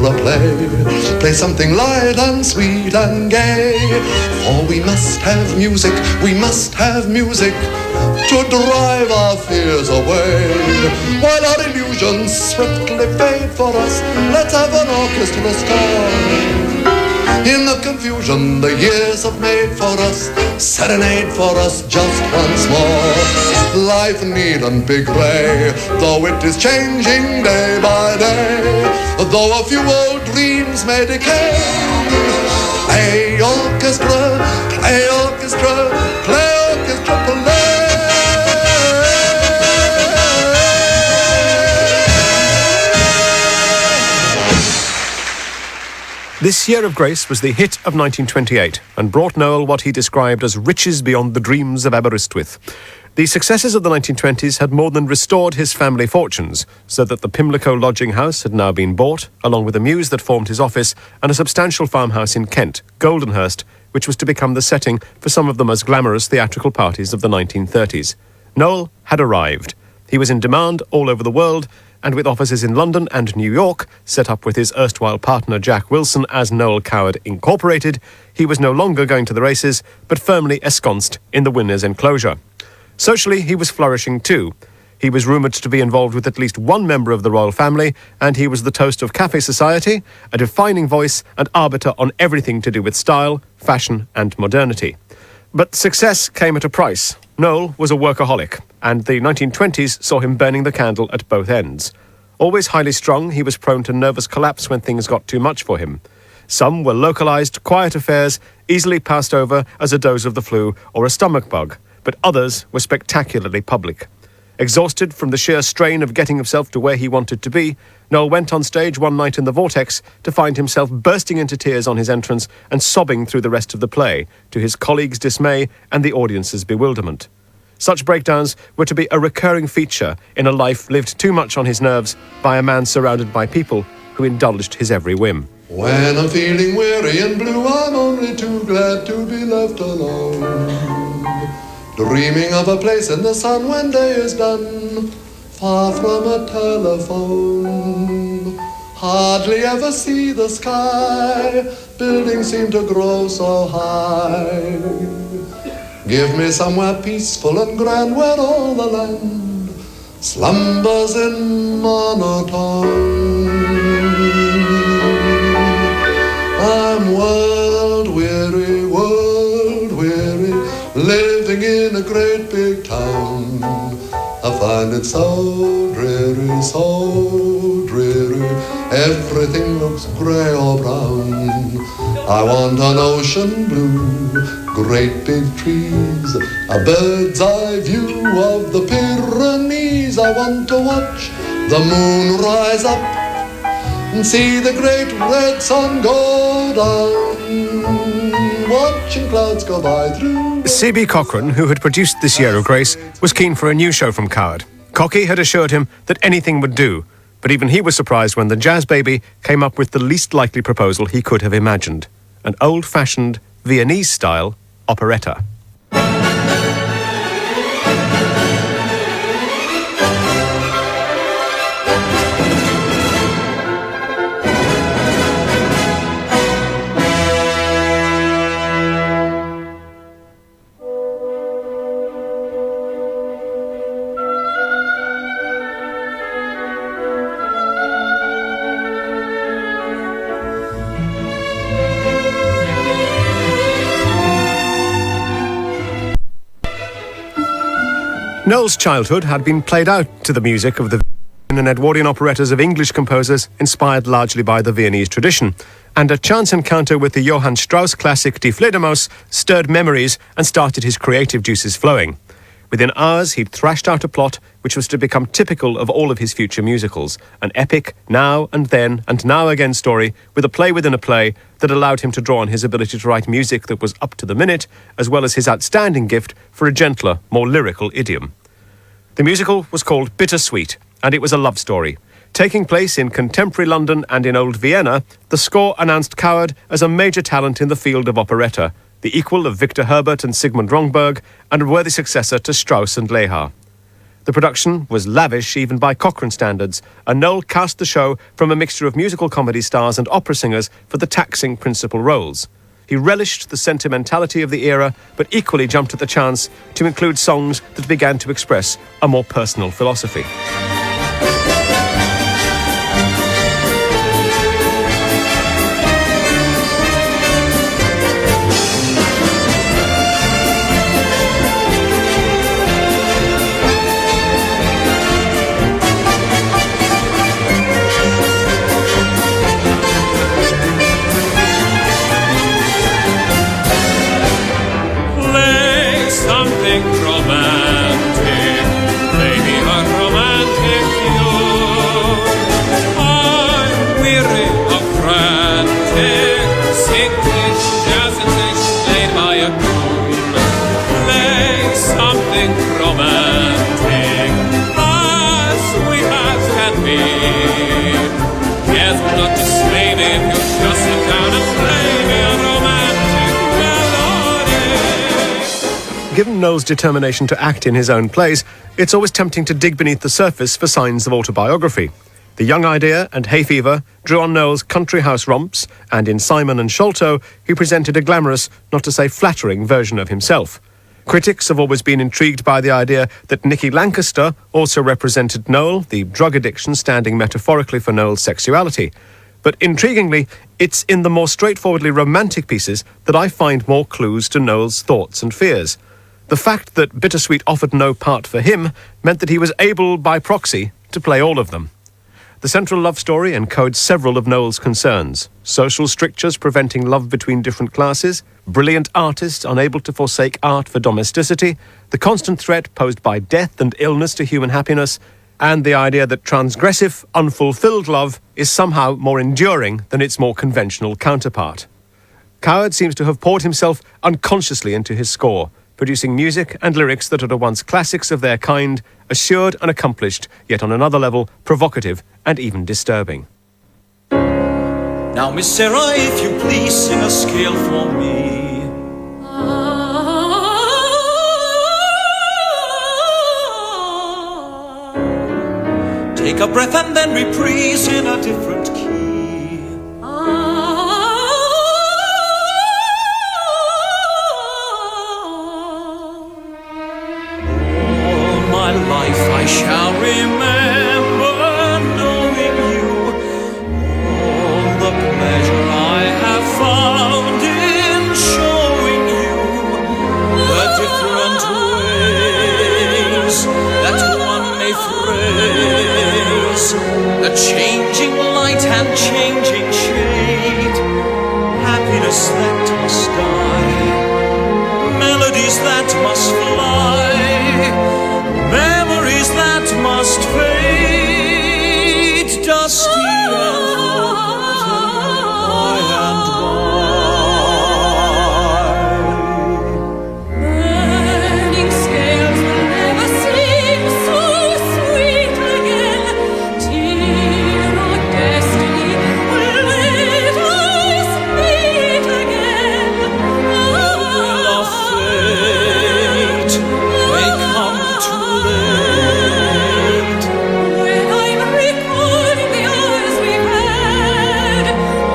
opera play something light and sweet and gay. For we must have music, to drive our fears away. While our illusions swiftly fade for us, let's have an orchestra score. In the confusion the years have made for us, serenade for us just once more. Life needn't be grey, though it is changing day by day, though a few old dreams may decay. Play orchestra, play orchestra, play orchestra, play. This Year of Grace was the hit of 1928 and brought Noel what he described as riches beyond the dreams of Aberystwyth. The successes of the 1920s had more than restored his family fortunes, so that the Pimlico lodging house had now been bought, along with the mews that formed his office and a substantial farmhouse in Kent, Goldenhurst, which was to become the setting for some of the most glamorous theatrical parties of the 1930s. Noel had arrived. He was in demand all over the world, and with offices in London and New York, set up with his erstwhile partner Jack Wilson as Noel Coward Incorporated, he was no longer going to the races, but firmly ensconced in the winner's enclosure. Socially, he was flourishing too. He was rumoured to be involved with at least one member of the royal family, and he was the toast of café society, a defining voice and arbiter on everything to do with style, fashion and modernity. But success came at a price. Noel was a workaholic, and the 1920s saw him burning the candle at both ends. Always highly strung, he was prone to nervous collapse when things got too much for him. Some were localised, quiet affairs, easily passed over as a dose of the flu or a stomach bug, but others were spectacularly public. Exhausted from the sheer strain of getting himself to where he wanted to be, Noel went on stage one night in the Vortex to find himself bursting into tears on his entrance and sobbing through the rest of the play, to his colleagues' dismay and the audience's bewilderment. Such breakdowns were to be a recurring feature in a life lived too much on his nerves by a man surrounded by people who indulged his every whim. When I'm feeling weary and blue, I'm only too glad to be left alone, dreaming of a place in the sun when day is done, far from a telephone. Hardly ever see the sky, buildings seem to grow so high. Give me somewhere peaceful and grand where all the land slumbers in monotone. I'm world weary, living in a great big town. I find it so dreary, everything looks grey or brown. I want an ocean blue, great big trees, a bird's eye view of the Pyrenees. I want to watch the moon rise up and see the great red sun go down, watching clouds go by through. C.B. Cochrane, who had produced This Year of Grace, was keen for a new show from Coward. Cocky had assured him that anything would do, but even he was surprised when the jazz baby came up with the least likely proposal he could have imagined: an old-fashioned Viennese-style operetta. Noel's childhood had been played out to the music of the and Edwardian operettas of English composers inspired largely by the Viennese tradition, and a chance encounter with the Johann Strauss classic Die Fledermaus stirred memories and started his creative juices flowing. Within hours, he'd thrashed out a plot which was to become typical of all of his future musicals, an epic, now and then and now again story with a play within a play that allowed him to draw on his ability to write music that was up to the minute, as well as his outstanding gift for a gentler, more lyrical idiom. The musical was called Bittersweet, and it was a love story. Taking place in contemporary London and in Old Vienna, the score announced Coward as a major talent in the field of operetta, the equal of Victor Herbert and Sigmund Rongberg, and a worthy successor to Strauss and Lehar. The production was lavish even by Cochrane standards, and Noel cast the show from a mixture of musical comedy stars and opera singers for the taxing principal roles. He relished the sentimentality of the era, but equally jumped at the chance to include songs that began to express a more personal philosophy. Given Noel's determination to act in his own plays, it's always tempting to dig beneath the surface for signs of autobiography. The Young Idea and Hay Fever drew on Noel's country house romps, and in Simon and Sholto, he presented a glamorous, not to say flattering, version of himself. Critics have always been intrigued by the idea that Nicky Lancaster also represented Noel, the drug addiction standing metaphorically for Noel's sexuality. But intriguingly, it's in the more straightforwardly romantic pieces that I find more clues to Noel's thoughts and fears. The fact that Bittersweet offered no part for him meant that he was able, by proxy, to play all of them. The central love story encodes several of Noel's concerns: social strictures preventing love between different classes, brilliant artists unable to forsake art for domesticity, the constant threat posed by death and illness to human happiness, and the idea that transgressive, unfulfilled love is somehow more enduring than its more conventional counterpart. Coward seems to have poured himself unconsciously into his score, producing music and lyrics that are at once classics of their kind, assured and accomplished, yet on another level, provocative and even disturbing. Now, Miss Sarah, if you please sing a scale for me. Take a breath and then reprise in a different key. Life I shall remember knowing you, all the pleasure I have found in showing you the different ways that one may phrase the changing light and changing shade, happiness that must die, melodies that must fly, memories that must fade, dusty and forgotten by and by. Burning scales will never seem so sweet again. Dear our destiny will let us meet again. Love fate may come too late. When I'm recalling the hours we've had,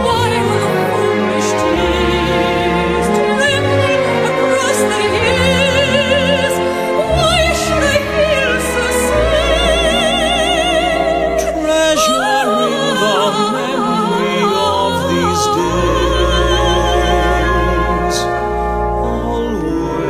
why will the foolish tears tremble across the years? Why should I feel so sad? Treasuring the memory of these days always.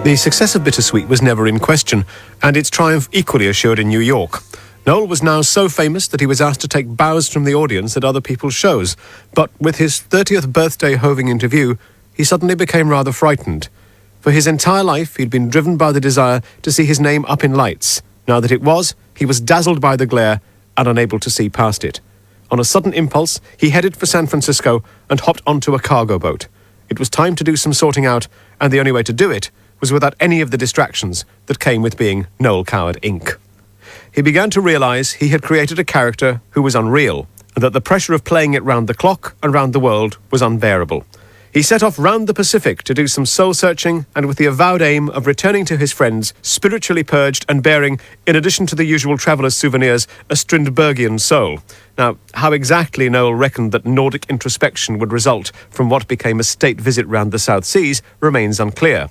The success of Bittersweet was never in question, and its triumph equally assured in New York. Noel was now so famous that he was asked to take bows from the audience at other people's shows, but with his 30th birthday hoving into view, he suddenly became rather frightened. For his entire life, he'd been driven by the desire to see his name up in lights. Now that it was, he was dazzled by the glare and unable to see past it. On a sudden impulse, he headed for San Francisco and hopped onto a cargo boat. It was time to do some sorting out, and the only way to do it was without any of the distractions that came with being Noel Coward, Inc. He began to realise he had created a character who was unreal, and that the pressure of playing it round the clock and round the world was unbearable. He set off round the Pacific to do some soul-searching and with the avowed aim of returning to his friends spiritually purged and bearing, in addition to the usual traveller's souvenirs, a Strindbergian soul. Now, how exactly Noel reckoned that Nordic introspection would result from what became a state visit round the South Seas remains unclear.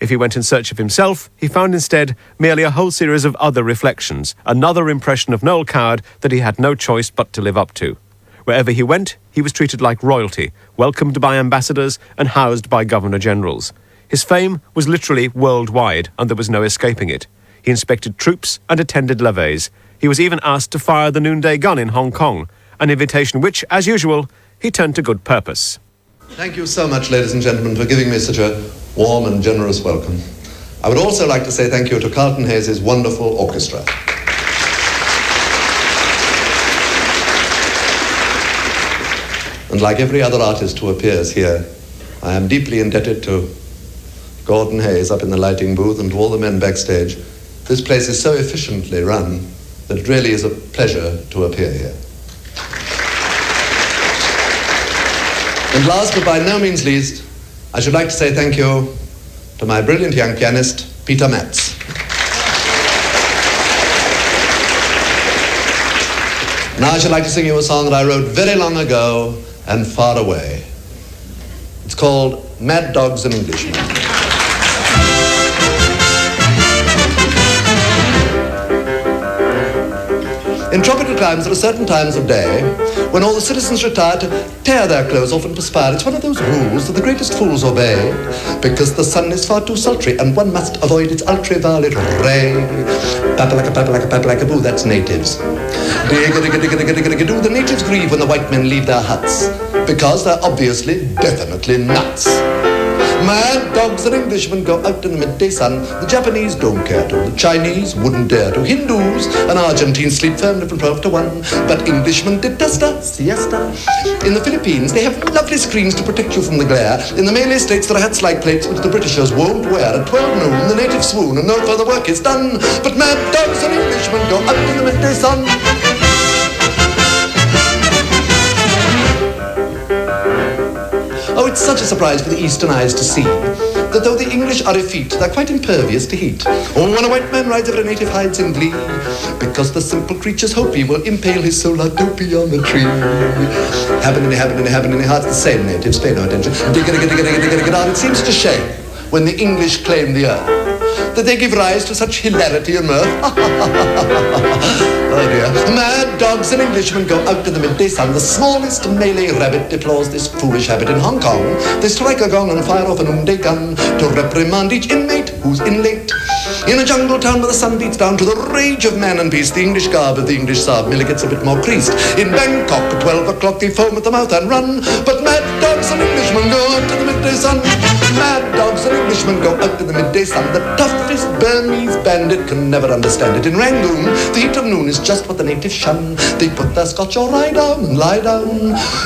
If he went in search of himself, he found instead merely a whole series of other reflections, another impression of Noel Coward that he had no choice but to live up to. Wherever he went, he was treated like royalty, welcomed by ambassadors and housed by governor-generals. His fame was literally worldwide, and there was no escaping it. He inspected troops and attended levees. He was even asked to fire the noonday gun in Hong Kong, an invitation which, as usual, he turned to good purpose. Thank you so much, ladies and gentlemen, for giving me such a warm and generous welcome. I would also like to say thank you to Carlton Hayes' wonderful orchestra. And like every other artist who appears here, I am deeply indebted to Gordon Hayes up in the lighting booth and to all the men backstage. This place is so efficiently run that it really is a pleasure to appear here. And last but by no means least, I should like to say thank you to my brilliant young pianist, Peter Matz. Now I should like to sing you a song that I wrote very long ago and far away. It's called Mad Dogs and Englishmen. In tropical climes, there are certain times of day when all the citizens retire to tear their clothes off and perspire. It's one of those rules that the greatest fools obey, because the sun is far too sultry and one must avoid its ultraviolet ray. Papa-laka-boo, that's natives. Digga-digga-digga-digga-digga-digga-doo, the natives grieve when the white men leave their huts, because they're obviously, definitely nuts. Mad dogs and Englishmen go out in the midday sun. The Japanese don't care to. The Chinese wouldn't dare to. Hindus and Argentines sleep firmly from 12 to 1. But Englishmen detesta siesta. In the Philippines, they have lovely screens to protect you from the glare. In the Malay states, there are hats like plates which the Britishers won't wear. At 12 noon, the natives swoon and no further work is done. But mad dogs and Englishmen go out in the midday sun. Oh, it's such a surprise for the Eastern eyes to see that though the English are effete, they're quite impervious to heat. Oh, when a white man rides over a native hides in glee, because the simple creatures hope he will impale his solar dopey on the tree. Happening, hearts the same natives, pay no attention. Digga-digga-digga-digga-digga-digga-digga. It seems to shame when the English claim the earth that they give rise to such hilarity and mirth. Oh dear. Mad dogs and Englishmen go out in the midday sun. The smallest Malay rabbit deplores this foolish habit. In Hong Kong, they strike a gong and fire off a noonday gun to reprimand each inmate who's in late. In a jungle town where the sun beats down, to the rage of man and peace, the English garb of the English Sab merely gets a bit more creased. In Bangkok, at 12 o'clock, they foam at the mouth and run. But mad dogs and Englishmen go out in the midday sun. Mad dogs and Englishmen go out in the midday sun. The toughest Burmese bandit can never understand it. In Rangoon, the heat of noon is just what the natives shun. They put their scotch or rye down and lie down.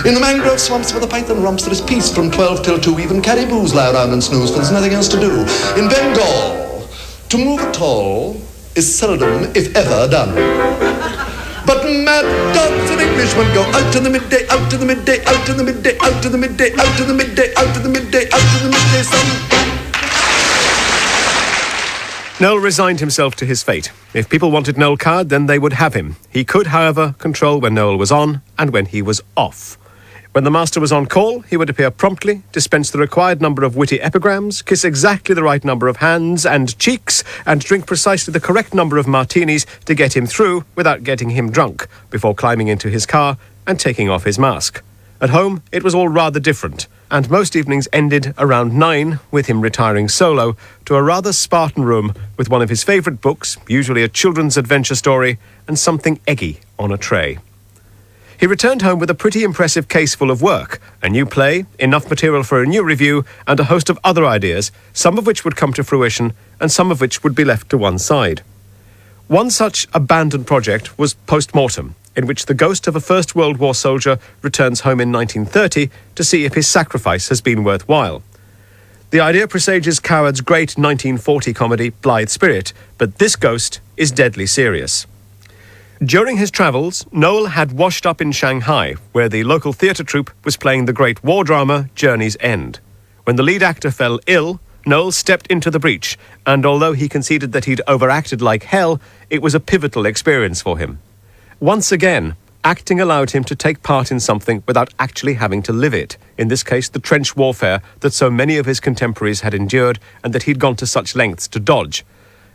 In the mangrove swamps where the python romps, there is peace from 12 till 2. Even caribous lie around and snooze, for there's nothing else to do. In Bengal, to move at all is seldom, if ever, done. But mad dogs and Englishmen go out in the midday, out in the midday, out in the midday, out in the midday, out in the midday, out in the midday, out in the midday sun. Noel resigned himself to his fate. If people wanted Noel Coward, then they would have him. He could, however, control when Noel was on and when he was off. When the master was on call, he would appear promptly, dispense the required number of witty epigrams, kiss exactly the right number of hands and cheeks, and drink precisely the correct number of martinis to get him through without getting him drunk, before climbing into his car and taking off his mask. At home, it was all rather different, and most evenings ended around 9 with him retiring solo to a rather Spartan room with one of his favourite books, usually a children's adventure story, and something eggy on a tray. He returned home with a pretty impressive case full of work, a new play, enough material for a new review, and a host of other ideas, some of which would come to fruition and some of which would be left to one side. One such abandoned project was Post-Mortem, in which the ghost of a First World War soldier returns home in 1930 to see if his sacrifice has been worthwhile. The idea presages Coward's great 1940 comedy Blithe Spirit, but this ghost is deadly serious. During his travels, Noel had washed up in Shanghai, where the local theatre troupe was playing the great war drama Journey's End. When the lead actor fell ill, Noel stepped into the breach, and although he conceded that he'd overacted like hell, it was a pivotal experience for him. Once again, acting allowed him to take part in something without actually having to live it, in this case the trench warfare that so many of his contemporaries had endured and that he'd gone to such lengths to dodge.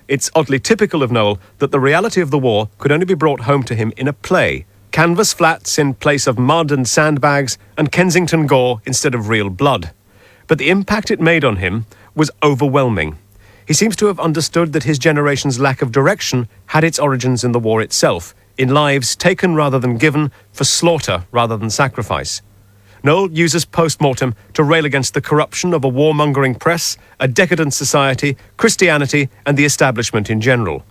It's oddly typical of Noel that the reality of the war could only be brought home to him in a play. Canvas flats in place of mud and sandbags, and Kensington gore instead of real blood. But the impact it made on him was overwhelming. He seems to have understood that his generation's lack of direction had its origins in the war itself, in lives taken rather than given, for slaughter rather than sacrifice. Noel uses post-mortem to rail against the corruption of a warmongering press, a decadent society, Christianity, and the establishment in general.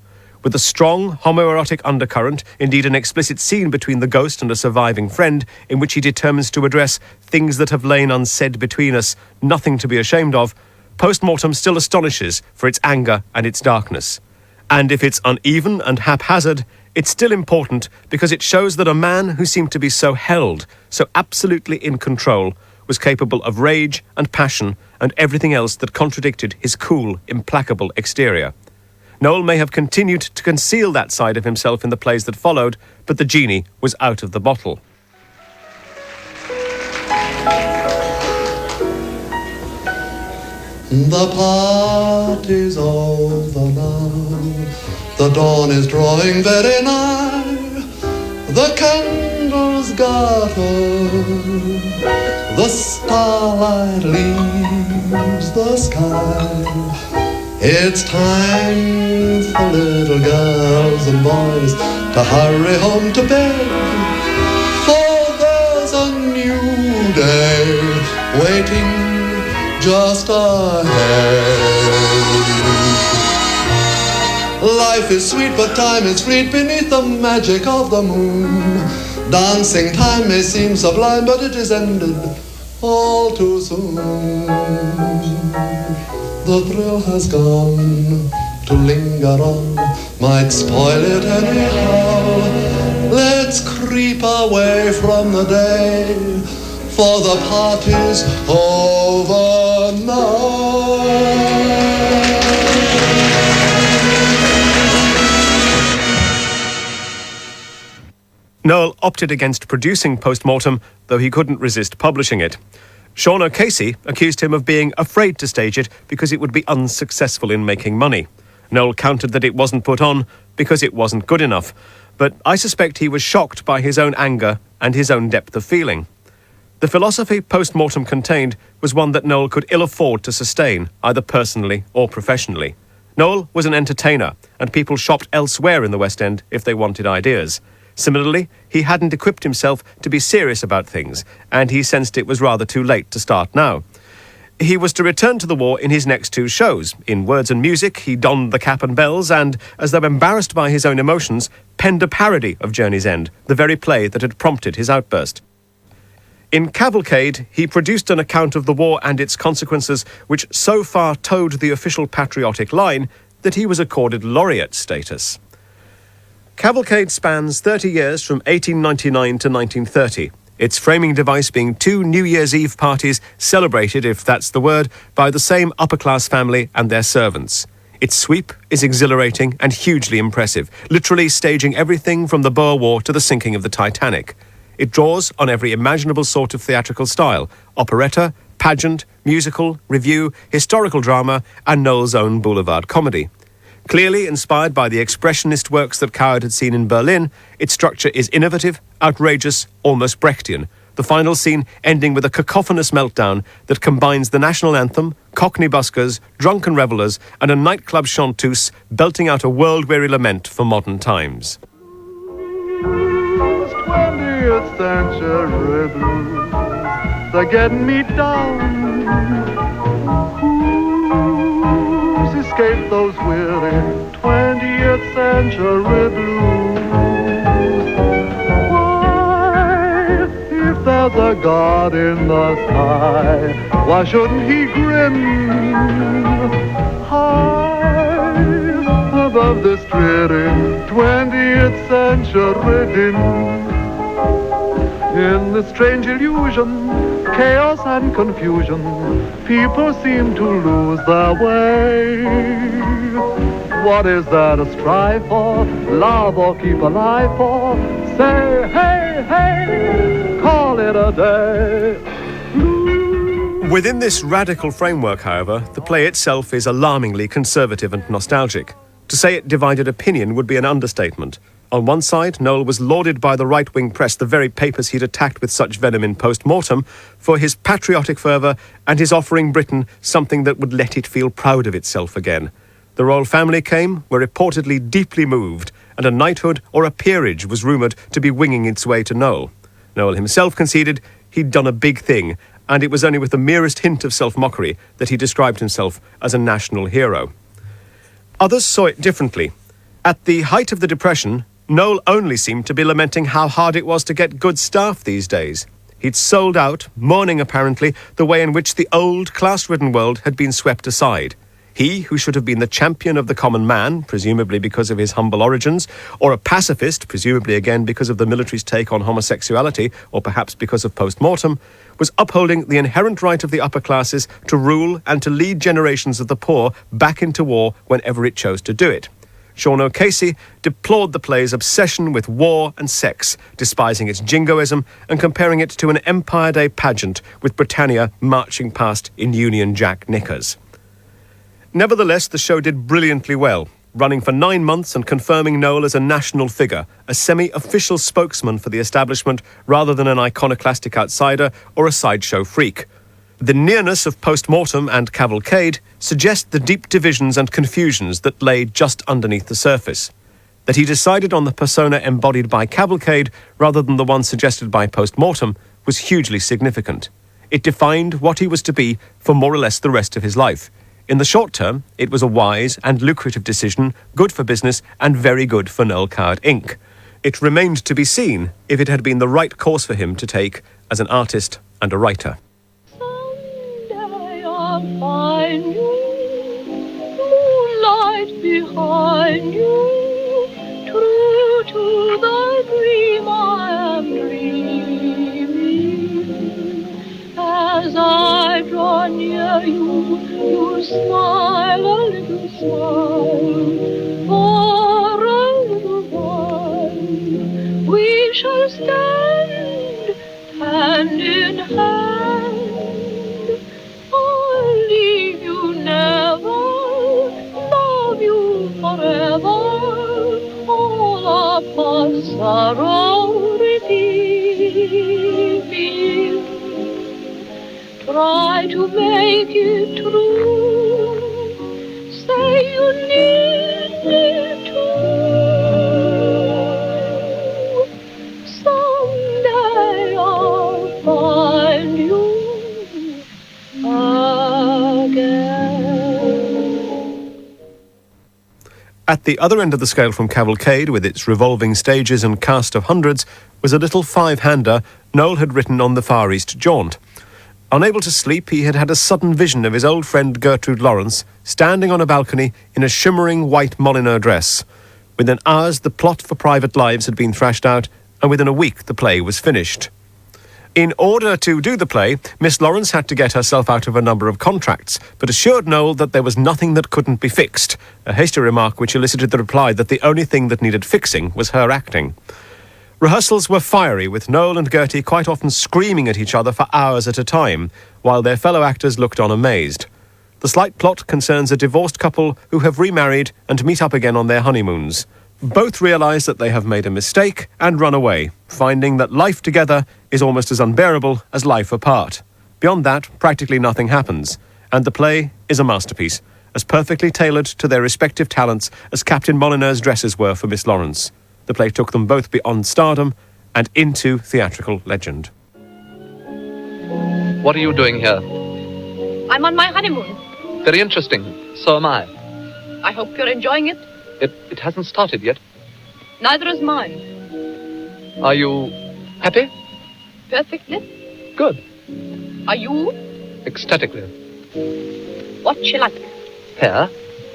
With a strong homoerotic undercurrent, indeed an explicit scene between the ghost and a surviving friend, in which he determines to address things that have lain unsaid between us, nothing to be ashamed of, post-mortem still astonishes for its anger and its darkness. And if it's uneven and haphazard, it's still important because it shows that a man who seemed to be so held, so absolutely in control, was capable of rage and passion and everything else that contradicted his cool, implacable exterior. Noel may have continued to conceal that side of himself in the plays that followed, but the genie was out of the bottle. The party's over now, the dawn is drawing very nigh, the candles gutter, the starlight leaves the sky. It's time for little girls and boys to hurry home to bed, for there's a new day waiting just ahead. Life is sweet, but time is fleet beneath the magic of the moon. Dancing time may seem sublime, but it is ended all too soon. The thrill has gone, to linger on might spoil it anyhow. Let's creep away from the day, for the party's over now. Noel opted against producing Postmortem, though he couldn't resist publishing it. Sean O'Casey accused him of being afraid to stage it because it would be unsuccessful in making money. Noel countered that it wasn't put on because it wasn't good enough, but I suspect he was shocked by his own anger and his own depth of feeling. The philosophy Postmortem contained was one that Noel could ill afford to sustain, either personally or professionally. Noel was an entertainer, and people shopped elsewhere in the West End if they wanted ideas. Similarly, he hadn't equipped himself to be serious about things, and he sensed it was rather too late to start now. He was to return to the war in his next two shows. In Words and Music, he donned the cap and bells and, as though embarrassed by his own emotions, penned a parody of Journey's End, the very play that had prompted his outburst. In Cavalcade, he produced an account of the war and its consequences which so far towed the official patriotic line that he was accorded laureate status. Cavalcade spans 30 years from 1899 to 1930, its framing device being two New Year's Eve parties celebrated, if that's the word, by the same upper-class family and their servants. Its sweep is exhilarating and hugely impressive, literally staging everything from the Boer War to the sinking of the Titanic. It draws on every imaginable sort of theatrical style: operetta, pageant, musical, revue, historical drama, and Noel's own boulevard comedy. Clearly inspired by the expressionist works that Coward had seen in Berlin, its structure is innovative, outrageous, almost Brechtian, the final scene ending with a cacophonous meltdown that combines the national anthem, cockney buskers, drunken revellers, and a nightclub chanteuse belting out a world-weary lament for modern times. 20th century blues, they're getting me down. Who's escaped those weary 20th century blues? Why, if there's a God in the sky, why shouldn't he grin high above the this dreary 20th century din. In this strange illusion, chaos and confusion, people seem to lose their way. What is there to strive for, love or keep alive for? Say, hey, hey, call it a day. Within this radical framework, however, the play itself is alarmingly conservative and nostalgic. To say it divided opinion would be an understatement. On one side, Noel was lauded by the right-wing press, the very papers he'd attacked with such venom in post-mortem, for his patriotic fervour and his offering Britain something that would let it feel proud of itself again. The royal family came, were reportedly deeply moved, and a knighthood or a peerage was rumoured to be winging its way to Noel. Noel himself conceded he'd done a big thing, and it was only with the merest hint of self-mockery that he described himself as a national hero. Others saw it differently. At the height of the Depression, Noel only seemed to be lamenting how hard it was to get good staff these days. He'd sold out, mourning apparently the way in which the old, class-ridden world had been swept aside. He, who should have been the champion of the common man, presumably because of his humble origins, or a pacifist, presumably again because of the military's take on homosexuality, or perhaps because of post-mortem, was upholding the inherent right of the upper classes to rule and to lead generations of the poor back into war whenever it chose to do it. Sean O'Casey deplored the play's obsession with war and sex, despising its jingoism and comparing it to an Empire Day pageant with Britannia marching past in Union Jack knickers. Nevertheless, the show did brilliantly well, running for 9 months and confirming Noel as a national figure, a semi-official spokesman for the establishment rather than an iconoclastic outsider or a sideshow freak. The nearness of Post-Mortem and Cavalcade suggest the deep divisions and confusions that lay just underneath the surface. That he decided on the persona embodied by Cavalcade rather than the one suggested by Post-Mortem was hugely significant. It defined what he was to be for more or less the rest of his life. In the short term, it was a wise and lucrative decision, good for business and very good for Noel Coward Inc. It remained to be seen if it had been the right course for him to take as an artist and a writer. Someday I'll find you, moonlight behind you, true to the dream I am dreaming. As I draw near you, you smile a little smile, for a little while we shall stand hand in hand. I'll leave you never, love you forever, all our past sorrow reveal. Try to make it true. Say you need me too. Someday I'll find you again. At the other end of the scale from Cavalcade, with its revolving stages and cast of hundreds, was a little five-hander Noel had written on the Far East jaunt. Unable to sleep, he had had a sudden vision of his old friend Gertrude Lawrence standing on a balcony in a shimmering white Molyneux dress. Within hours, the plot for Private Lives had been thrashed out, and within a week, the play was finished. In order to do the play, Miss Lawrence had to get herself out of a number of contracts, but assured Noel that there was nothing that couldn't be fixed, a hasty remark which elicited the reply that the only thing that needed fixing was her acting. Rehearsals were fiery, with Noel and Gertie quite often screaming at each other for hours at a time, while their fellow actors looked on amazed. The slight plot concerns a divorced couple who have remarried and meet up again on their honeymoons. Both realise that they have made a mistake and run away, finding that life together is almost as unbearable as life apart. Beyond that, practically nothing happens, and the play is a masterpiece, as perfectly tailored to their respective talents as Captain Molyneux's dresses were for Miss Lawrence. The play took them both beyond stardom and into theatrical legend. What are you doing here? I'm on my honeymoon. Very interesting. So am I. I hope you're enjoying it. It hasn't started yet. Neither is mine. Are you happy? Perfectly. Good. Are you? Ecstatically. What's she like? Fair.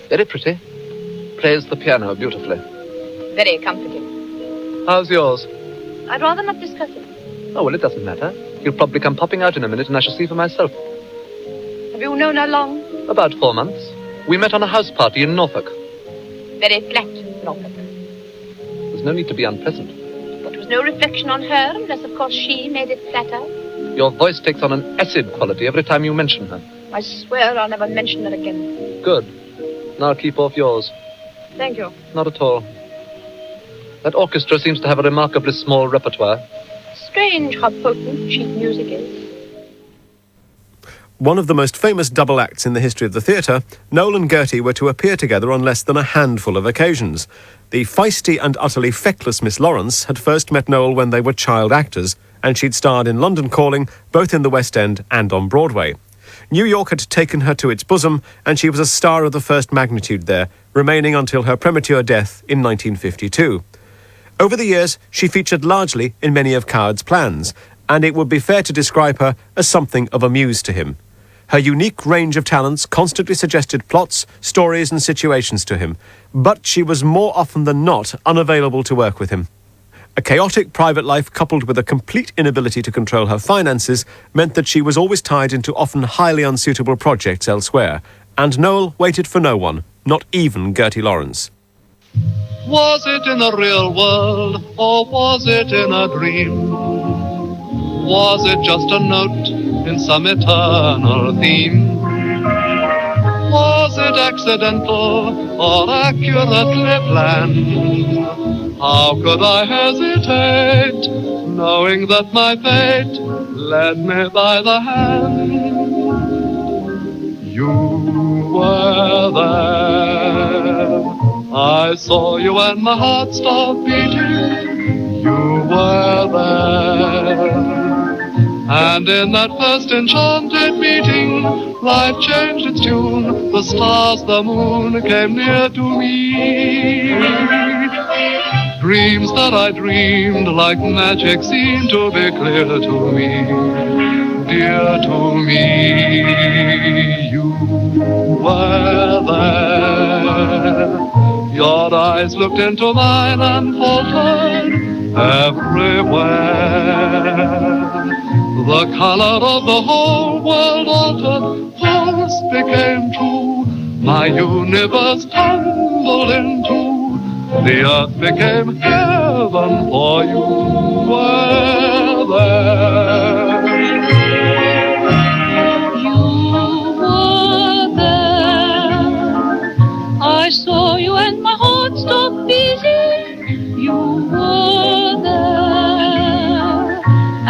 Very pretty. plays the piano beautifully. Very comforting. How's yours? I'd rather not discuss it. Oh, well, it doesn't matter. He'll probably come popping out in a minute and I shall see for myself. Have you known her long? About 4 months. We met on a house party in Norfolk. Very flat, Norfolk. There's no need to be unpleasant. There was no reflection on her, unless, of course, she made it flatter. Your voice takes on an acid quality every time you mention her. I swear I'll never mention her again. Good. Now keep off yours. Thank you. Not at all. That orchestra seems to have a remarkably small repertoire. Strange how potent cheap music is. One of the most famous double acts in the history of the theatre, Noel and Gertie were to appear together on less than a handful of occasions. The feisty and utterly feckless Miss Lawrence had first met Noel when they were child actors, and she'd starred in London Calling, both in the West End and on Broadway. New York had taken her to its bosom, and she was a star of the first magnitude there, remaining until her premature death in 1952. Over the years, she featured largely in many of Coward's plans, and it would be fair to describe her as something of a muse to him. Her unique range of talents constantly suggested plots, stories and situations to him, but she was more often than not unavailable to work with him. A chaotic private life coupled with a complete inability to control her finances meant that she was always tied into often highly unsuitable projects elsewhere, and Noel waited for no one, not even Gertie Lawrence. Was it in the real world, or was it in a dream? Was it just a note in some eternal theme? Was it accidental or accurately planned? How could I hesitate, knowing that my fate led me by the hand? You were there, I saw you and my heart stopped beating. You were there. And in that first enchanted meeting, life changed its tune. The stars, the moon came near to me. Dreams that I dreamed like magic seemed to be clear to me, dear to me. You were there. Your eyes looked into mine and faltered everywhere. The color of the whole world altered, false became true. My universe tumbled into, the earth became heaven, for you were there. You were there. I saw you and my heart stopped beating. You were there.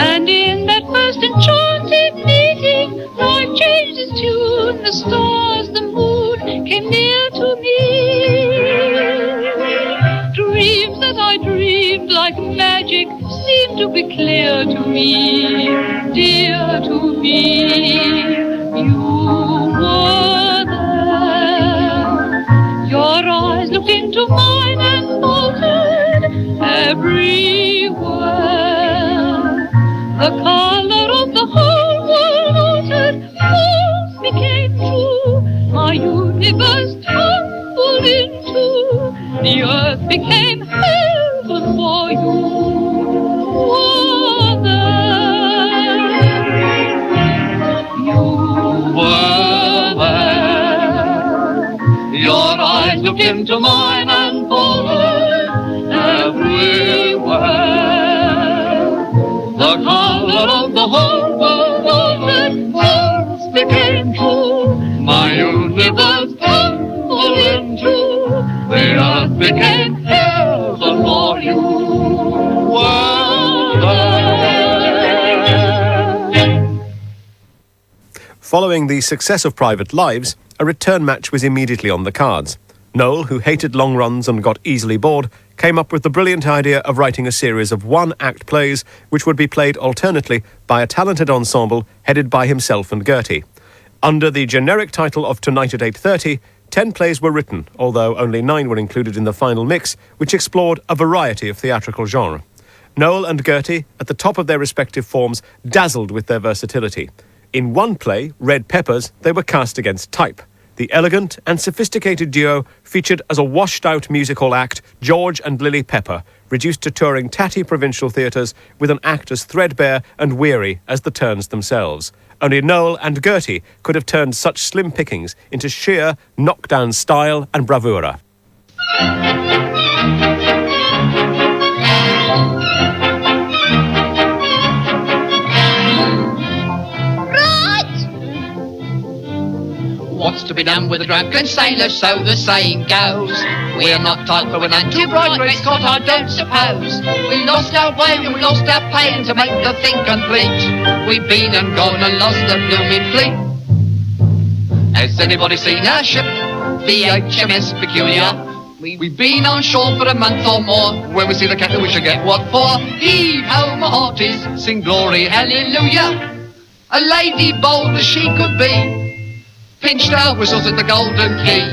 And in that first enchanted meeting, life changed its tune. The stars, the moon came near to me. Dreams that I dreamed like magic seemed to be clear to me, dear to me. You were there. Your eyes looked into mine and faltered everywhere. The color of the whole world altered, false became true. My universe tumbled into, the earth became heaven, for you were there. You were there. Your eyes looked into mine and faltered everywhere. The color of the whole world altered, false became true. My universe tumbled into, the earth became heaven, for you were there. Following the success of Private Lives, a return match was immediately on the cards. Noel, who hated long runs and got easily bored, came up with the brilliant idea of writing a series of one-act plays which would be played alternately by a talented ensemble headed by himself and Gertie. Under the generic title of Tonight at 8:30, 10 plays were written, although only 9 were included in the final mix, which explored a variety of theatrical genre. Noel and Gertie, at the top of their respective forms, dazzled with their versatility. In one play, Red Peppers, they were cast against type. The elegant and sophisticated duo featured as a washed-out musical act George and Lily Pepper, reduced to touring tatty provincial theatres with an act as threadbare and weary as the turns themselves. Only Noel and Gertie could have turned such slim pickings into sheer knockdown style and bravura. What's to be done with a drunken sailor, so the saying goes. We're not type for an too bright Grace Cot, I don't suppose. We lost our way and we lost our pay, and to make the thing complete, we've been and gone and lost the blooming fleet. Has anybody seen our ship, the HMS Peculiar? We've been on shore for a month or more. When we see the captain we should get what for. Heave ho, my hearties, sing glory, hallelujah. A lady bold as she could be pinched our whistles at the Golden Key.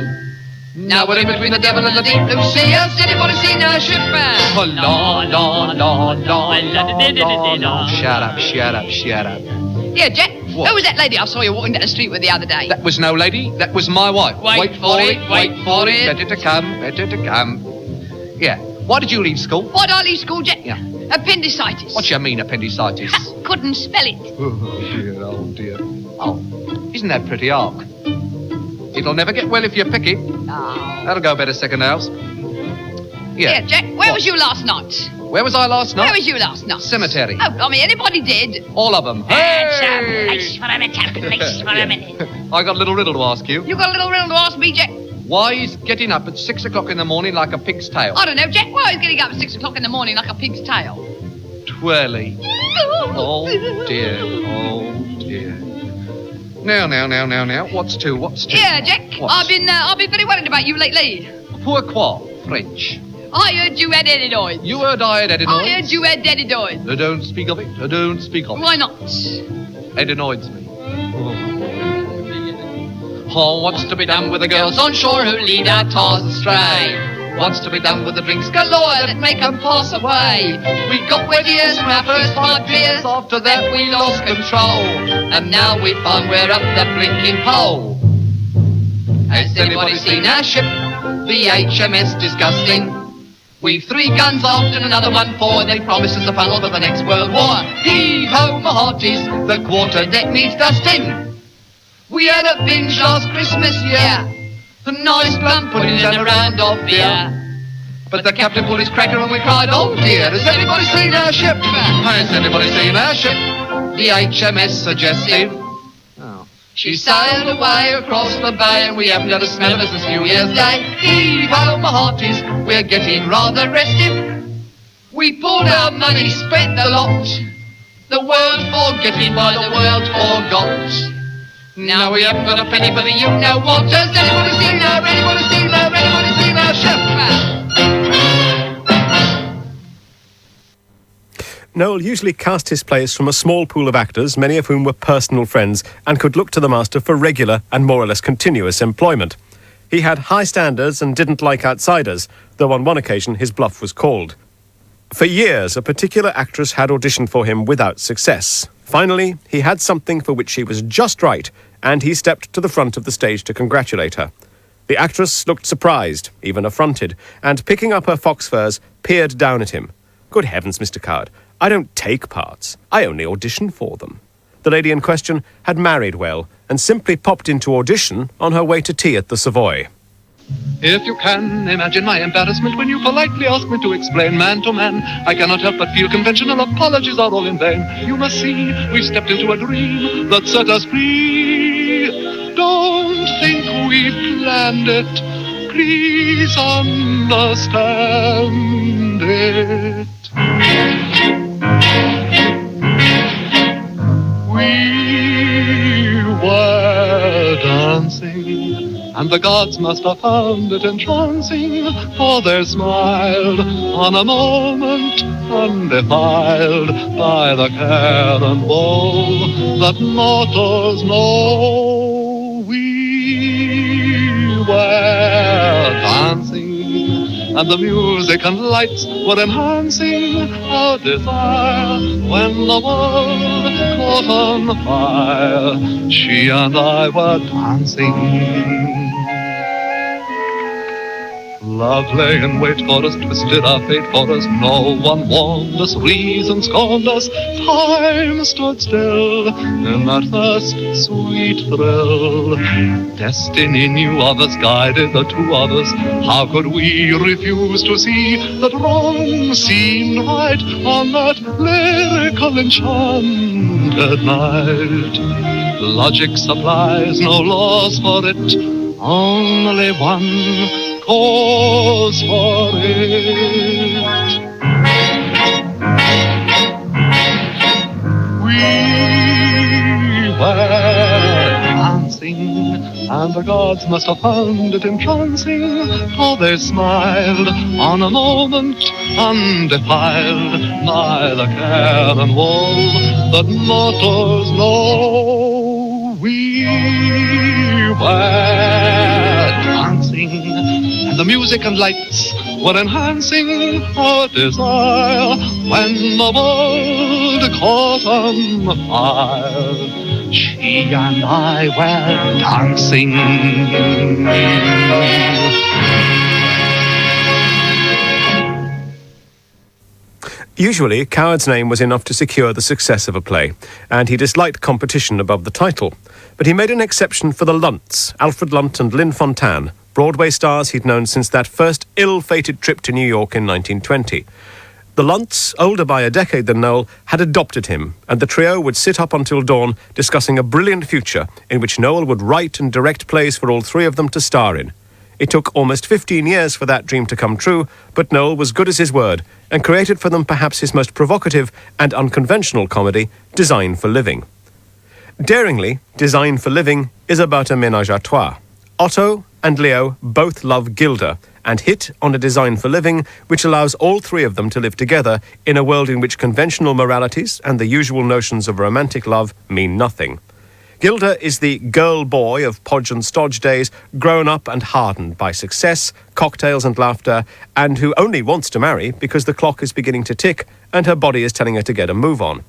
Now we're in between the devil and the deep blue sea. Has anybody seen our ship? Oh, la, la, la, la, la, la. Shut up, shut up, shut up. Yeah, Jack, What? who was that lady I saw you walking down the street with the other day? That was no lady, that was my wife. Wait for it, wait for it. Better to come, better to come. Yeah, why did you leave school? Why'd I leave school, Jack? Yeah. Appendicitis. What you mean, appendicitis? Couldn't spell it. Oh, dear, oh, dear. Oh, isn't that pretty arc? It'll never get well if you pick it. Oh. That'll go better second house. Yeah, Jack, where was you last night? Where was I last night? Where was you last night? Cemetery. Oh, I mean, anybody dead? All of them. That's a Hey! place for a minute, place for a minute. I got a little riddle to ask you. You got a little riddle to ask me, Jack? Why is getting up at 6 o'clock in the morning like a pig's tail? I don't know, Jack. Why is getting up at 6 o'clock in the morning like a pig's tail? Twirly. Oh, dear. Oh, dear. Now. What's two? Yeah, Jack. What? I've been very worried about you lately. Pourquoi? French. I heard you had adenoids. You heard I had adenoids? I heard you had adenoids. Don't speak of it. Don't speak of it. Why not? Adenoids me. Oh, what's to be done with the girls on shore who lead our tars astray? What's to be done with the drinks galore that make them pass away? We got wet ears from our first 5 beers. After that we lost control, and now we find we're up the blinking pole. Has anybody seen our ship, the HMS Disgusting? We've 3 guns aft and another one forward. They promise us a funnel for the next World War. Heave ho, my hearties, the quarter deck needs dusting. We had a binge last Christmas, yeah. A nice plum pudding and a round of beer. But the captain pulled his cracker and we cried, oh dear. Has anybody seen our ship? Has anybody seen our ship? The HMS Suggestive. Oh. She sailed away across the bay and we haven't had a smell of her since New Year's Day. Heave ho, my hearties, we're getting rather restive. We pulled our money, spent the lot. The world forgetting by the world forgot. Now we haven't got a penny for the you-know-what. Has anybody seen our ship? Noel usually cast his plays from a small pool of actors, many of whom were personal friends, and could look to the master for regular and more or less continuous employment. He had high standards and didn't like outsiders, though on one occasion his bluff was called. For years, a particular actress had auditioned for him without success. Finally, he had something for which she was just right, and he stepped to the front of the stage to congratulate her. The actress looked surprised, even affronted, and picking up her fox furs, peered down at him. Good heavens, Mr. Coward, I don't take parts. I only audition for them. The lady in question had married well, and simply popped into audition on her way to tea at the Savoy. If you can imagine my embarrassment when you politely ask me to explain man to man, I cannot help but feel conventional apologies are all in vain. You must see, we've stepped into a dream that set us free. Don't think we planned it, please understand it. We were dancing, and the gods must have found it entrancing, for they smiled on a moment undefiled by the care and woe that mortals know. We were dancing, and the music and lights were enhancing our desire. When the world caught on fire, she and I were dancing. Love lay in wait for us, twisted our fate for us. No one warned us, reason scorned us. Time stood still in that first sweet thrill. Destiny knew of us, guided the two of us. How could we refuse to see that wrong seemed right on that lyrical enchanted night? Logic supplies no laws for it, only one cause for it. We were dancing, and the gods must have found it entrancing, for they smiled on a moment undefiled by the care and woe that mortals know. We were dancing, and the music and lights were enhancing our desire when the world caught on fire. She and I were dancing. Usually, Coward's name was enough to secure the success of a play, and he disliked competition above the title. But he made an exception for the Lunts, Alfred Lunt and Lynn Fontanne, Broadway stars he'd known since that first ill-fated trip to New York in 1920. The Lunts, older by a decade than Noel, had adopted him, and the trio would sit up until dawn discussing a brilliant future in which Noel would write and direct plays for all three of them to star in. It took almost 15 years for that dream to come true, but Noel was good as his word and created for them perhaps his most provocative and unconventional comedy, Design for Living. Daringly, Design for Living is about a ménage à trois. Otto and Leo both love Gilda and hit on a design for living which allows all three of them to live together in a world in which conventional moralities and the usual notions of romantic love mean nothing. Gilda is the girl-boy of Podge and Stodge days, grown up and hardened by success, cocktails and laughter, and who only wants to marry because the clock is beginning to tick and her body is telling her to get a move on.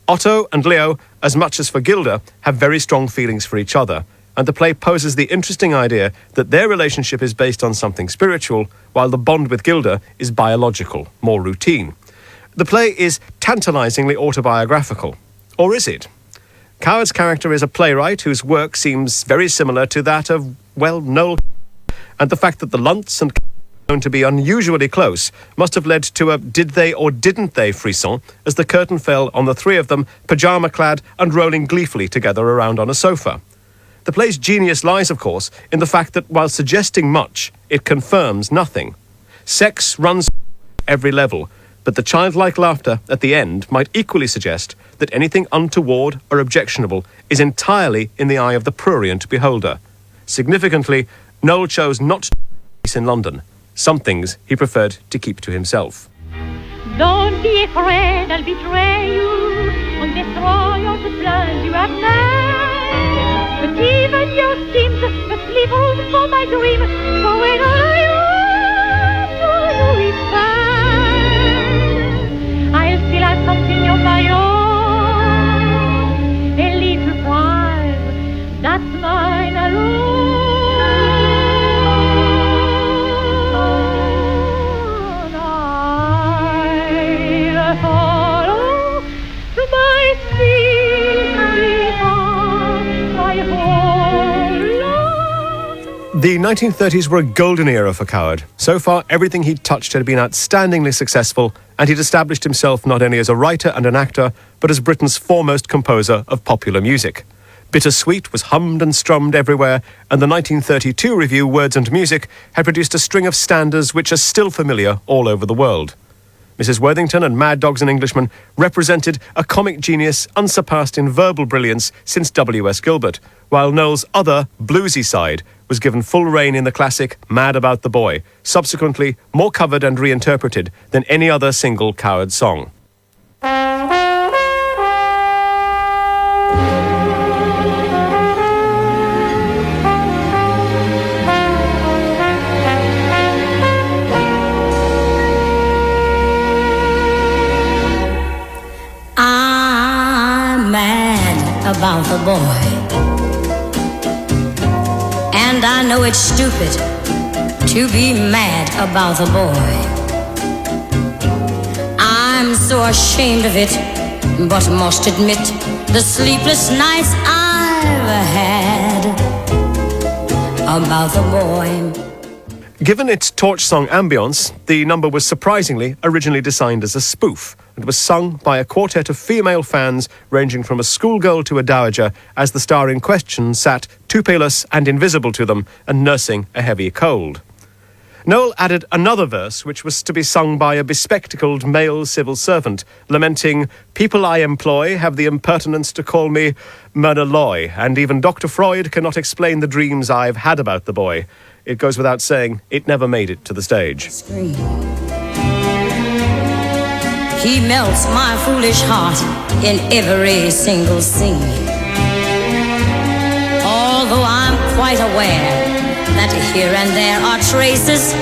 Otto and Leo, as much as for Gilda, have very strong feelings for each other, and the play poses the interesting idea that their relationship is based on something spiritual, while the bond with Gilda is biological, more routine. The play is tantalizingly autobiographical. Or is it? Coward's character is a playwright whose work seems very similar to that of, well, Noel, and the fact that the Lunts and known to be unusually close must have led to a did they or didn't they frisson as the curtain fell on the three of them, pyjama-clad and rolling gleefully together around on a sofa. The play's genius lies, of course, in the fact that while suggesting much, it confirms nothing. Sex runs every level, but the childlike laughter at the end might equally suggest that anything untoward or objectionable is entirely in the eye of the prurient beholder. Significantly, Noel chose not to peace in London. Some things he preferred to keep to himself. Don't be afraid, I'll betray you and destroy all the plans you have made. But even your schemes must leave room for my dream. For when I want to you is I'll still have something of my own, a little pride that's mine alone. I'll follow my secret heart, my whole life. The 1930s were a golden era for Coward. So far, everything he'd touched had been outstandingly successful, and he'd established himself not only as a writer and an actor, but as Britain's foremost composer of popular music. Bittersweet was hummed and strummed everywhere, and the 1932 review Words and Music had produced a string of standards which are still familiar all over the world. Mrs. Worthington and Mad Dogs and Englishmen represented a comic genius unsurpassed in verbal brilliance since W.S. Gilbert, while Noel's other, bluesy side was given full rein in the classic Mad About the Boy, subsequently more covered and reinterpreted than any other single Coward song. I'm mad about the boy, and I know it's stupid, to be mad about the boy. I'm so ashamed of it, but must admit the sleepless nights I've had about the boy. Given its torch song ambience, the number was surprisingly originally designed as a spoof and was sung by a quartet of female fans ranging from a schoolgirl to a dowager as the star in question sat toupee-less and invisible to them and nursing a heavy cold. Noel added another verse which was to be sung by a bespectacled male civil servant, lamenting, "People I employ have the impertinence to call me Murderloy, and even Dr. Freud cannot explain the dreams I've had about the boy." It goes without saying, it never made it to the stage. He melts my foolish heart in every single scene. Although I'm quite aware that here and there are traces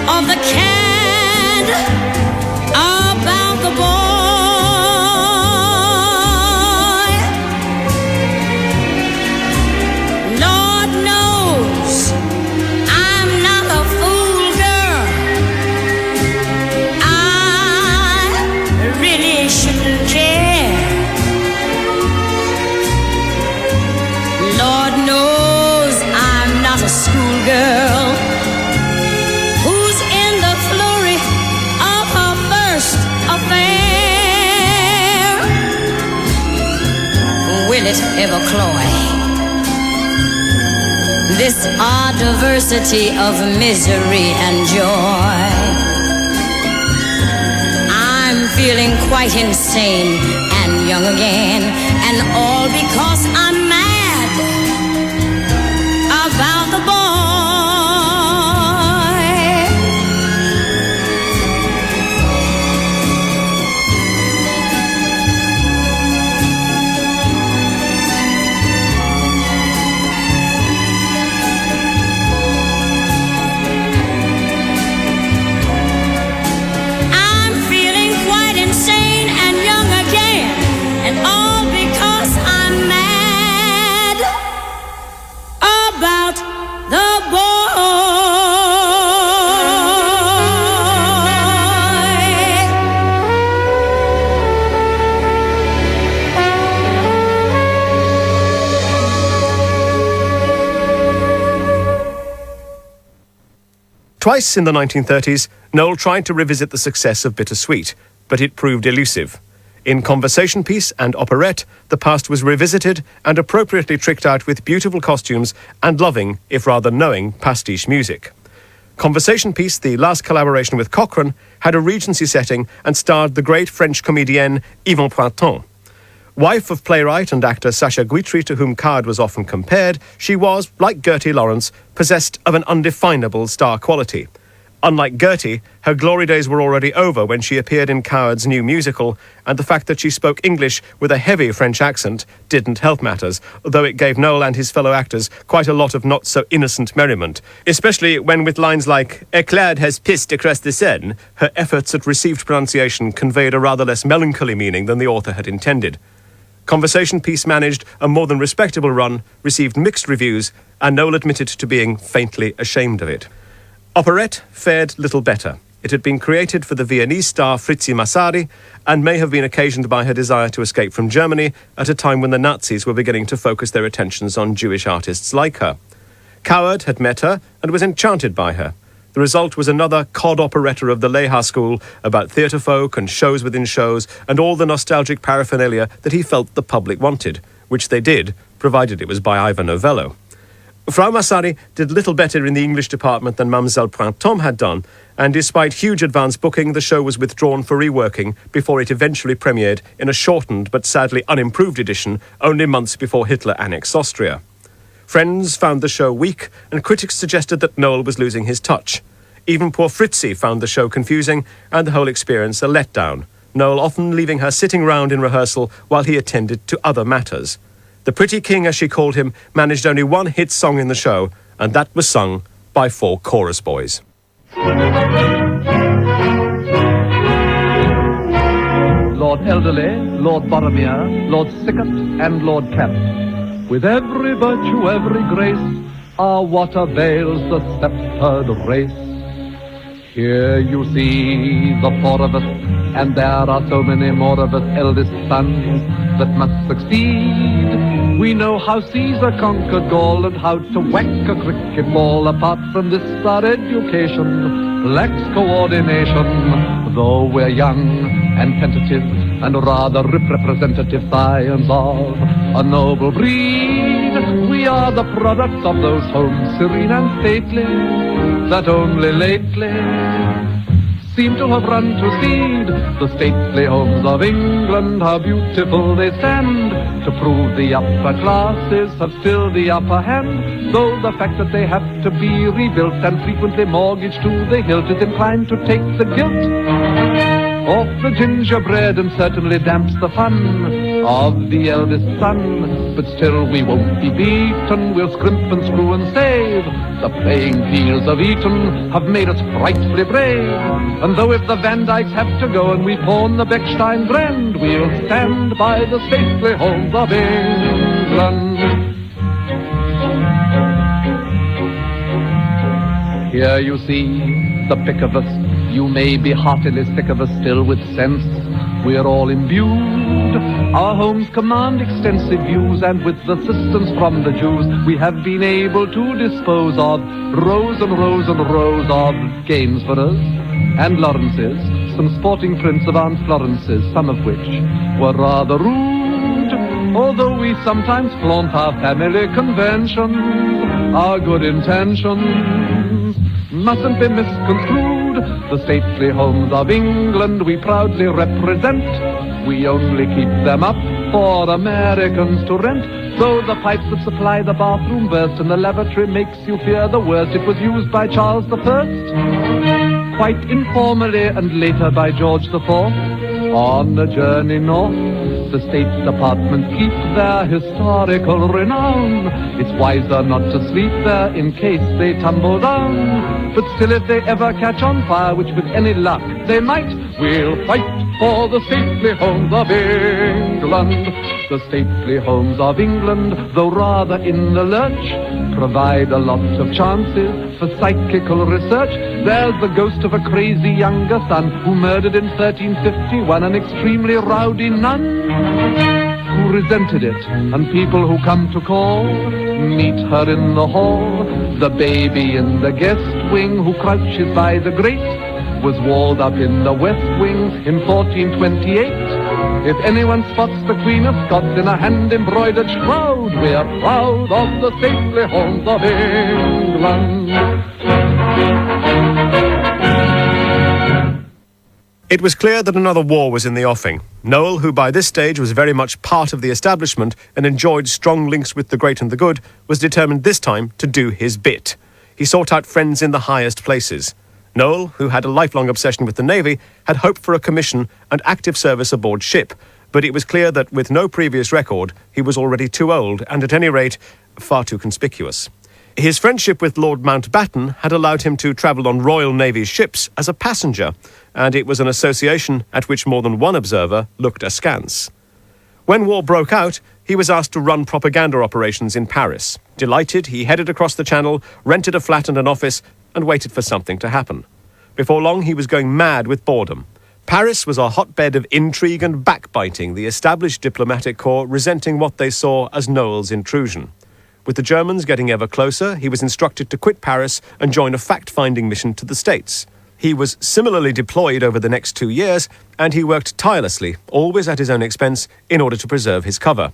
of the cad about the boy. Lord knows I'm not a fool girl. I really shouldn't care. Lord knows I'm not a schoolgirl who's in the flurry of her first affair. Will it ever cloy this odd diversity of misery and joy? I'm feeling quite insane and young again, and all because I'm mad about the boy. I'm feeling quite insane and young again, and all because I'm mad about the boy. Twice in the 1930s, Noel tried to revisit the success of Bittersweet, but it proved elusive. In Conversation Piece and Operette, the past was revisited and appropriately tricked out with beautiful costumes and loving, if rather knowing, pastiche music. Conversation Piece, the last collaboration with Cochrane, had a Regency setting and starred the great French comedienne Yvonne Pointon. Wife of playwright and actor Sacha Guitry, to whom Coward was often compared, she was, like Gertie Lawrence, possessed of an undefinable star quality. Unlike Gertie, her glory days were already over when she appeared in Coward's new musical, and the fact that she spoke English with a heavy French accent didn't help matters, although it gave Noel and his fellow actors quite a lot of not-so-innocent merriment, especially when with lines like, "A cloud has pissed across the Seine," her efforts at received pronunciation conveyed a rather less melancholy meaning than the author had intended. Conversation Piece managed a more than respectable run, received mixed reviews, and Noel admitted to being faintly ashamed of it. Operette fared little better. It had been created for the Viennese star Fritzi Massari and may have been occasioned by her desire to escape from Germany at a time when the Nazis were beginning to focus their attentions on Jewish artists like her. Coward had met her and was enchanted by her. The result was another cod operetta of the Leha school about theatre folk and shows within shows and all the nostalgic paraphernalia that he felt the public wanted, which they did, provided it was by Ivor Novello. Frau Massari did little better in the English department than Mademoiselle Printemps had done, and despite huge advance booking, the show was withdrawn for reworking before it eventually premiered in a shortened but sadly unimproved edition only months before Hitler annexed Austria. Friends found the show weak, and critics suggested that Noel was losing his touch. Even poor Fritzi found the show confusing, and the whole experience a letdown, Noel often leaving her sitting round in rehearsal while he attended to other matters. The Pretty King, as she called him, managed only one hit song in the show, and that was sung by 4 chorus boys. Lord Elderly, Lord Boromir, Lord Sickert, and Lord Cabot. With every virtue, every grace, Ah, what avails the sceptred race? Here you see the four of us, and there are so many more of us eldest sons that must succeed. We know how Caesar conquered Gaul and how to whack a cricket ball. Apart from this, our education lacks coordination. Though we're young and tentative and rather representative scions of a noble breed, we are the products of those homes serene and stately that only lately seem to have run to seed. The stately homes of England, how beautiful they stand, to prove the upper classes have still the upper hand. Though the fact that they have to be rebuilt and frequently mortgaged to the hilt is inclined to take the guilt off the gingerbread and certainly damps the fun of the eldest son. But still we won't be beaten, we'll scrimp and screw and save. The playing fields of Eton have made us frightfully brave. And though if the Van Dykes have to go and we pawn the Bechstein brand, we'll stand by the stately homes of England. Here you see the pick of us. You may be heartily sick of us, still with sense we're all imbued. Our homes command extensive views, and with assistance from the Jews, we have been able to dispose of rows and rows and rows of Gainsboroughs and Lawrences, some sporting prints of Aunt Florence's, some of which were rather rude. Although we sometimes flaunt our family conventions, our good intentions mustn't be misconstrued. The stately homes of England we proudly represent. We only keep them up for Americans to rent. Though the pipes that supply the bathroom burst and the lavatory makes you fear the worst, it was used by Charles I, quite informally, and later by George IV. On a journey north, the State Department keep their historical renown. It's wiser not to sleep there in case they tumble down. But still, if they ever catch on fire, which with any luck they might, we'll fight for the stately homes of England. The stately homes of England, though rather in the lurch, provide a lot of chances for psychical research. There's the ghost of a crazy younger son who murdered in 1351 an extremely rowdy nun who resented it, and people who come to call meet her in the hall. The baby in the guest wing who crouches by the grate was walled up in the west wing in 1428. If anyone spots the Queen of Scots in a hand-embroidered shroud, we're proud of the stately homes of England. It was clear that another war was in the offing. Noel, who by this stage was very much part of the establishment and enjoyed strong links with the great and the good, was determined this time to do his bit. He sought out friends in the highest places. Noel, who had a lifelong obsession with the Navy, had hoped for a commission and active service aboard ship, but it was clear that with no previous record, he was already too old and, at any rate, far too conspicuous. His friendship with Lord Mountbatten had allowed him to travel on Royal Navy's ships as a passenger, and it was an association at which more than one observer looked askance. When war broke out, he was asked to run propaganda operations in Paris. Delighted, he headed across the Channel, rented a flat and an office, and waited for something to happen. Before long, he was going mad with boredom. Paris was a hotbed of intrigue and backbiting, the established diplomatic corps resenting what they saw as Noel's intrusion. With the Germans getting ever closer, he was instructed to quit Paris and join a fact-finding mission to the States. He was similarly deployed over the next 2 years, and he worked tirelessly, always at his own expense, in order to preserve his cover.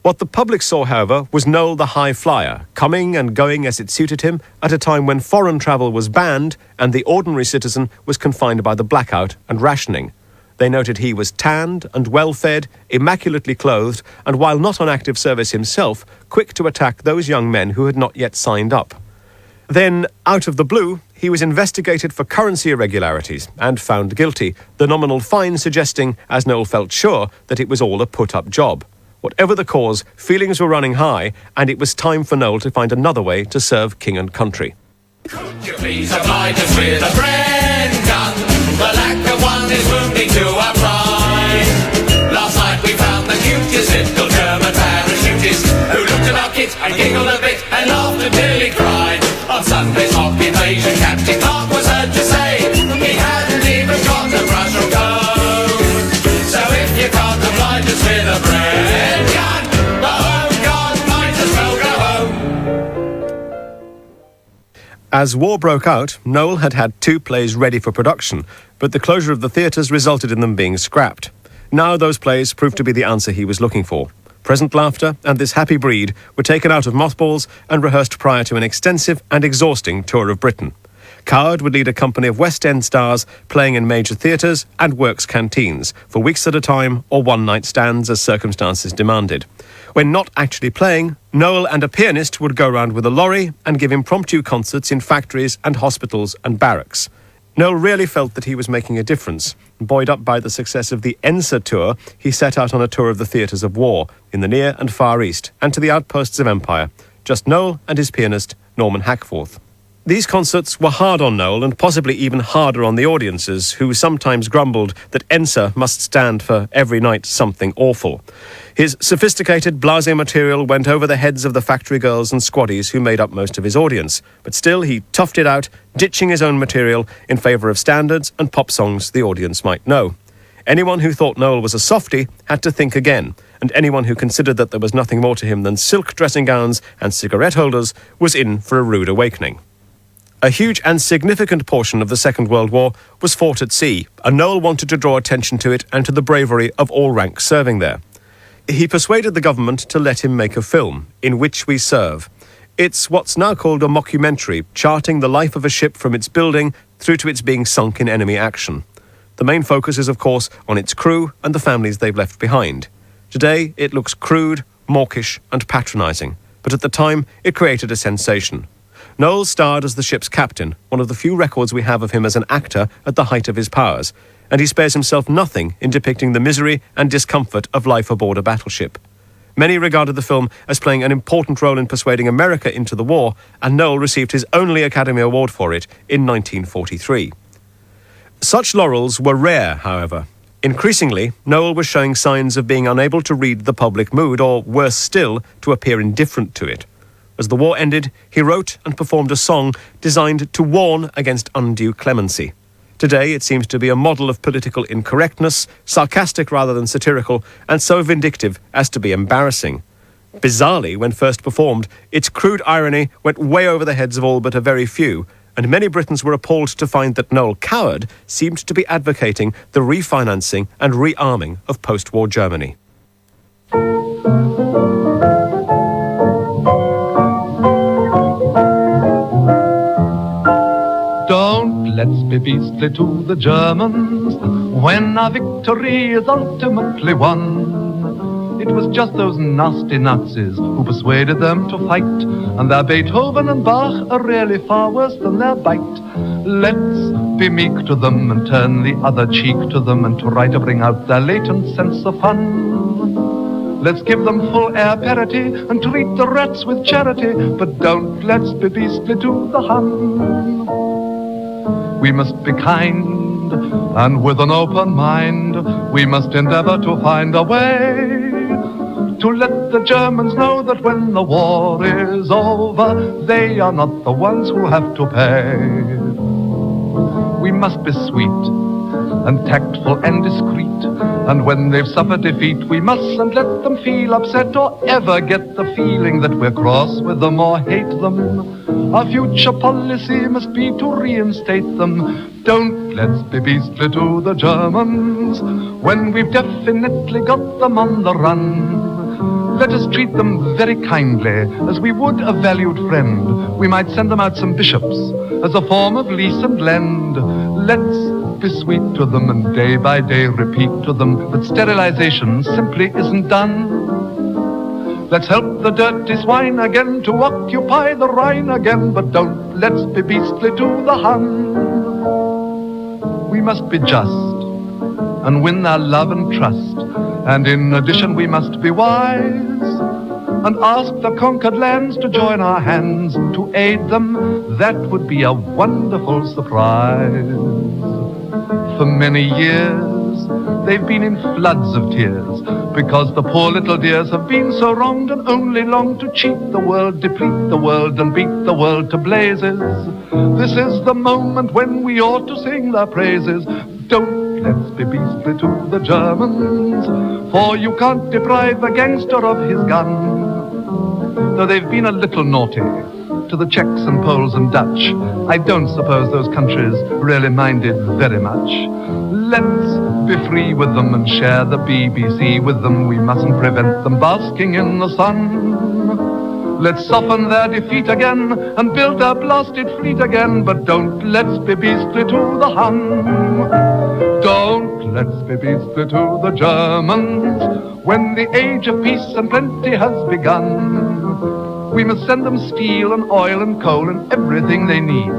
What the public saw, however, was Noel the high flyer, coming and going as it suited him at a time when foreign travel was banned and the ordinary citizen was confined by the blackout and rationing. They noted he was tanned and well-fed, immaculately clothed, and while not on active service himself, quick to attack those young men who had not yet signed up. Then, out of the blue, he was investigated for currency irregularities and found guilty, the nominal fine suggesting, as Noel felt sure, that it was all a put-up job. Whatever the cause, feelings were running high, and it was time for Noel to find another way to serve king and country. Could you please oblige us with a friend gun? The lack of one is wounding to our pride. Last night we found the cutest little German parachutist who looked at our kit and giggled a bit and laughed until he cried. On Sunday's occupation, Captain Clark was heard to say he hadn't even got a brush or comb. So if you can't oblige us with a bread gun, the home gun might as well go home. As war broke out, Noel had had 2 plays ready for production, but the closure of the theatres resulted in them being scrapped. Now those plays proved to be the answer he was looking for. Present Laughter and This Happy Breed were taken out of mothballs and rehearsed prior to an extensive and exhausting tour of Britain. Coward would lead a company of West End stars playing in major theatres and works canteens for weeks at a time or one-night stands as circumstances demanded. When not actually playing, Noel and a pianist would go round with a lorry and give impromptu concerts in factories and hospitals and barracks. Noel really felt that he was making a difference. Buoyed up by the success of the Ensa tour, he set out on a tour of the theatres of war in the Near and Far East and to the outposts of empire. Just Noel and his pianist, Norman Hackforth. These concerts were hard on Noel and possibly even harder on the audiences, who sometimes grumbled that Ensa must stand for every night something awful. His sophisticated blasé material went over the heads of the factory girls and squaddies who made up most of his audience, but still he toughed it out, ditching his own material in favour of standards and pop songs the audience might know. Anyone who thought Noel was a softie had to think again, and anyone who considered that there was nothing more to him than silk dressing gowns and cigarette holders was in for a rude awakening. A huge and significant portion of the Second World War was fought at sea, and Noel wanted to draw attention to it and to the bravery of all ranks serving there. He persuaded the government to let him make a film, In Which We Serve. It's what's now called a mockumentary, charting the life of a ship from its building through to its being sunk in enemy action. The main focus is, of course, on its crew and the families they've left behind. Today, it looks crude, mawkish and patronising, but at the time, it created a sensation. Noel starred as the ship's captain, one of the few records we have of him as an actor at the height of his powers, and he spares himself nothing in depicting the misery and discomfort of life aboard a battleship. Many regarded the film as playing an important role in persuading America into the war, and Noel received his only Academy Award for it in 1943. Such laurels were rare, however. Increasingly, Noel was showing signs of being unable to read the public mood, or worse still, to appear indifferent to it. As the war ended, he wrote and performed a song designed to warn against undue clemency. Today, it seems to be a model of political incorrectness, sarcastic rather than satirical, and so vindictive as to be embarrassing. Bizarrely, when first performed, its crude irony went way over the heads of all but a very few, and many Britons were appalled to find that Noel Coward seemed to be advocating the refinancing and rearming of post-war Germany. Don't let's be beastly to the Germans when our victory is ultimately won. It was just those nasty Nazis who persuaded them to fight, and their Beethoven and Bach are really far worse than their bite. Let's be meek to them and turn the other cheek to them and try to bring out their latent sense of fun. Let's give them full air parity and treat the rats with charity, but don't let's be beastly to the Hun. We must be kind, and with an open mind, we must endeavor to find a way to let the Germans know that when the war is over, they are not the ones who have to pay. We must be sweet and tactful and discreet, and when they've suffered defeat, we mustn't let them feel upset or ever get the feeling that we're cross with them or hate them. Our future policy must be to reinstate them. Don't let's be beastly to the Germans when we've definitely got them on the run. Let us treat them very kindly, as we would a valued friend. We might send them out some bishops as a form of lease and lend. Let's be sweet to them and day by day repeat to them that sterilization simply isn't done. Let's help the dirty swine again to occupy the Rhine again, but don't let's be beastly to the Hun. We must be just and win their love and trust, and in addition we must be wise and ask the conquered lands to join our hands to aid them. That would be a wonderful surprise. For many years they've been in floods of tears, because the poor little dears have been so wronged and only long to cheat the world, deplete the world and beat the world to blazes. This is the moment when we ought to sing their praises. Don't let's be beastly to the Germans, for you can't deprive a gangster of his gun. Though they've been a little naughty to the Czechs and Poles and Dutch, I don't suppose those countries really minded very much. Let's be free with them and share the BBC with them. We mustn't prevent them basking in the sun. Let's soften their defeat again and build a blasted fleet again. But don't let's be beastly to the Hun. Don't let's be beastly to the Germans. When the age of peace and plenty has begun, we must send them steel and oil and coal and everything they need,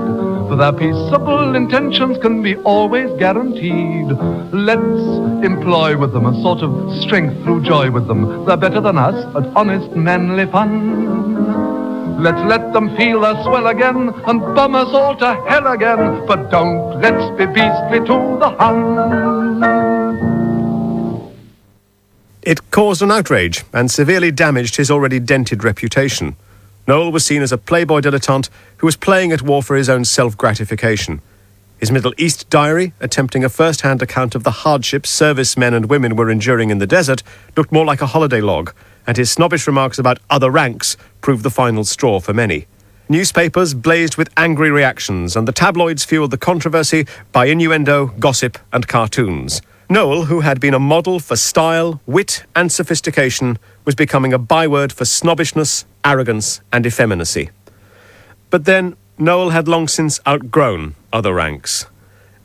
for their peaceable intentions can be always guaranteed. Let's employ with them a sort of strength through joy with them. They're better than us at honest manly fun. Let's let them feel their swell again and bomb us all to hell again. But don't let's be beastly to the Hun. It caused an outrage and severely damaged his already dented reputation. Noel was seen as a playboy dilettante who was playing at war for his own self-gratification. His Middle East diary, attempting a first-hand account of the hardships servicemen and women were enduring in the desert, looked more like a holiday log, and his snobbish remarks about other ranks proved the final straw for many. Newspapers blazed with angry reactions, and the tabloids fueled the controversy by innuendo, gossip, and cartoons. Noel, who had been a model for style, wit, and sophistication, was becoming a byword for snobbishness, arrogance, and effeminacy. But then, Noel had long since outgrown other ranks.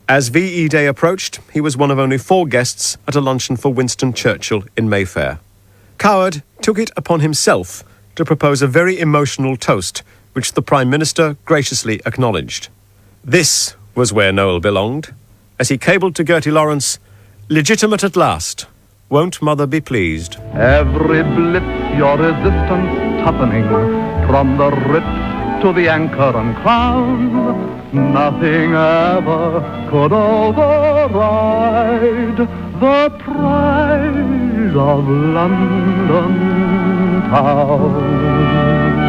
As VE Day approached, he was one of only 4 guests at a luncheon for Winston Churchill in Mayfair. Coward took it upon himself to propose a very emotional toast, which the Prime Minister graciously acknowledged. This was where Noel belonged, as he cabled to Gertie Lawrence, "Legitimate at last. Won't Mother be pleased?" Every blitz your resistance toughening, from the Ritz to the Anchor and Crown. Nothing ever could override the pride of London town.